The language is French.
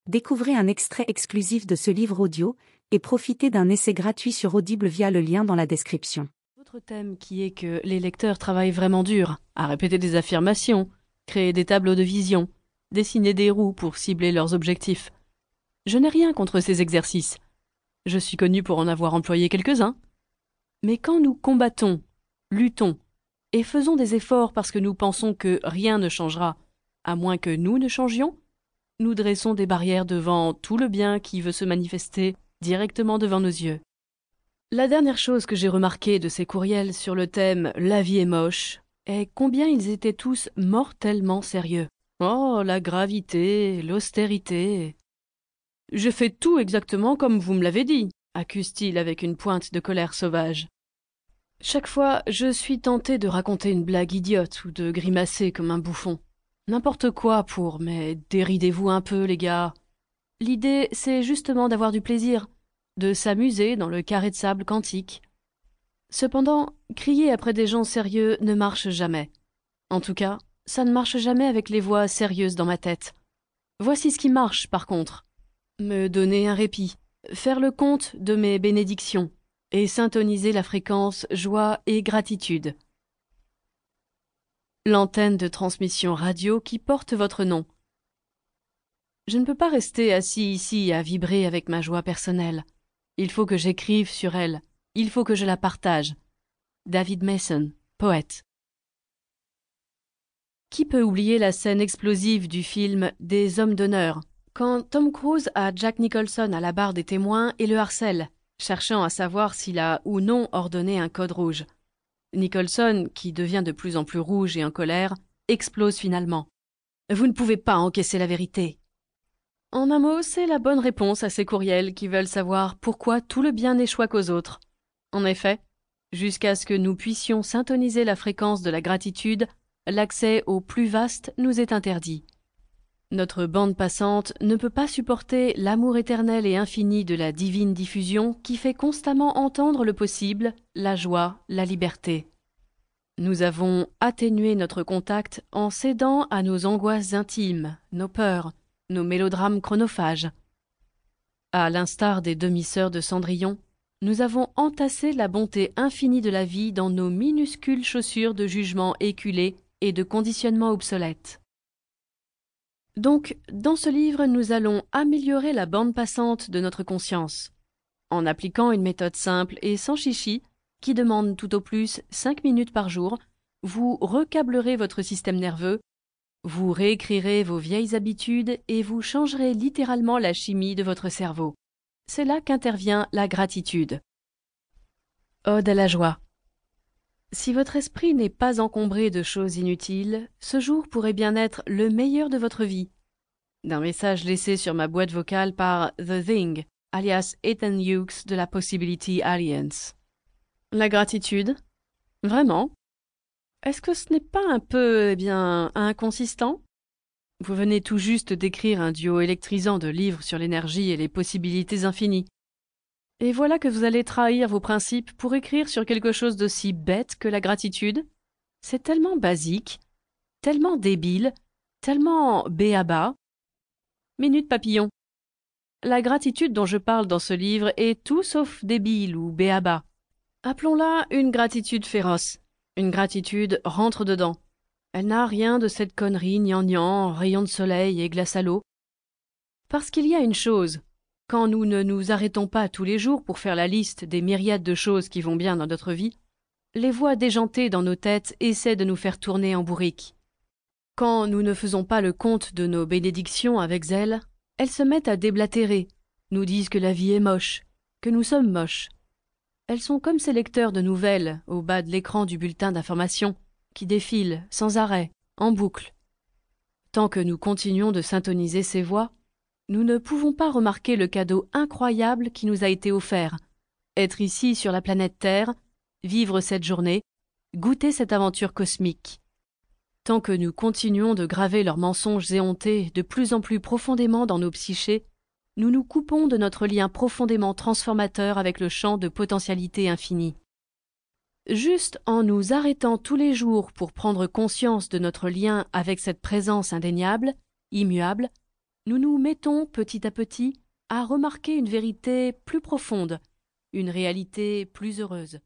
Découvrez un extrait exclusif de ce livre audio et profitez d'un essai gratuit sur Audible via le lien dans la description. Autre thème qui est que les lecteurs travaillent vraiment dur à répéter des affirmations, créer des tableaux de vision, dessiner des roues pour cibler leurs objectifs. Je n'ai rien contre ces exercices. Je suis connu pour en avoir employé quelques-uns. Mais quand nous combattons, luttons et faisons des efforts parce que nous pensons que rien ne changera, à moins que nous ne changions, nous dressons des barrières devant tout le bien qui veut se manifester directement devant nos yeux. La dernière chose que j'ai remarquée de ces courriels sur le thème « La vie est moche » est combien ils étaient tous mortellement sérieux. Oh, la gravité, l'austérité. « Je fais tout exactement comme vous me l'avez dit », accuse-t-il avec une pointe de colère sauvage. Chaque fois, je suis tenté de raconter une blague idiote ou de grimacer comme un bouffon. N'importe quoi mais déridez-vous un peu, les gars. L'idée, c'est justement d'avoir du plaisir, de s'amuser dans le carré de sable quantique. Cependant, crier après des gens sérieux ne marche jamais. En tout cas, ça ne marche jamais avec les voix sérieuses dans ma tête. Voici ce qui marche, par contre. Me donner un répit, faire le compte de mes bénédictions, et syntoniser la fréquence joie et gratitude. L'antenne de transmission radio qui porte votre nom. Je ne peux pas rester assis ici à vibrer avec ma joie personnelle. Il faut que j'écrive sur elle. Il faut que je la partage. David Mason, poète. Qui peut oublier la scène explosive du film Des hommes d'honneur, quand Tom Cruise a Jack Nicholson à la barre des témoins et le harcèle, cherchant à savoir s'il a ou non ordonné un code rouge. Nicholson, qui devient de plus en plus rouge et en colère, explose finalement. « Vous ne pouvez pas encaisser la vérité !» En un mot, c'est la bonne réponse à ces courriels qui veulent savoir pourquoi tout le bien n'échoue qu'aux autres. En effet, jusqu'à ce que nous puissions syntoniser la fréquence de la gratitude, l'accès au plus vaste nous est interdit. Notre bande passante ne peut pas supporter l'amour éternel et infini de la divine diffusion qui fait constamment entendre le possible, la joie, la liberté. Nous avons atténué notre contact en cédant à nos angoisses intimes, nos peurs, nos mélodrames chronophages. À l'instar des demi-sœurs de Cendrillon, nous avons entassé la bonté infinie de la vie dans nos minuscules chaussures de jugement éculés et de conditionnement obsolètes. Donc, dans ce livre, nous allons améliorer la bande passante de notre conscience, en appliquant une méthode simple et sans chichi, qui demande tout au plus 5 minutes par jour. Vous recablerez votre système nerveux, vous réécrirez vos vieilles habitudes et vous changerez littéralement la chimie de votre cerveau. C'est là qu'intervient la gratitude. Ode à la joie. Si votre esprit n'est pas encombré de choses inutiles, ce jour pourrait bien être le meilleur de votre vie. D'un message laissé sur ma boîte vocale par The Thing, alias Ethan Hughes de la Possibility Alliance. La gratitude? Vraiment? Est-ce que ce n'est pas un peu, inconsistant? Vous venez tout juste d'écrire un duo électrisant de livres sur l'énergie et les possibilités infinies. Et voilà que vous allez trahir vos principes pour écrire sur quelque chose d'aussi bête que la gratitude? C'est tellement basique, tellement débile, tellement b.a.-ba. Minute papillon. La gratitude dont je parle dans ce livre est tout sauf débile ou b.a.-ba. Appelons-la une gratitude féroce. Une gratitude rentre-dedans. Elle n'a rien de cette connerie gnangnan, rayon de soleil et glace à l'eau. Parce qu'il y a une chose. Quand nous ne nous arrêtons pas tous les jours pour faire la liste des myriades de choses qui vont bien dans notre vie, les voix déjantées dans nos têtes essaient de nous faire tourner en bourrique. Quand nous ne faisons pas le compte de nos bénédictions avec zèle, elles se mettent à déblatérer, nous disent que la vie est moche, que nous sommes moches. Elles sont comme ces lecteurs de nouvelles au bas de l'écran du bulletin d'information, qui défilent sans arrêt, en boucle. Tant que nous continuons de syntoniser ces voix, nous ne pouvons pas remarquer le cadeau incroyable qui nous a été offert. Être ici sur la planète Terre, vivre cette journée, goûter cette aventure cosmique. Tant que nous continuons de graver leurs mensonges éhontés de plus en plus profondément dans nos psychés, nous nous coupons de notre lien profondément transformateur avec le champ de potentialité infinie. Juste en nous arrêtant tous les jours pour prendre conscience de notre lien avec cette présence indéniable, immuable, nous nous mettons petit à petit à remarquer une vérité plus profonde, une réalité plus heureuse.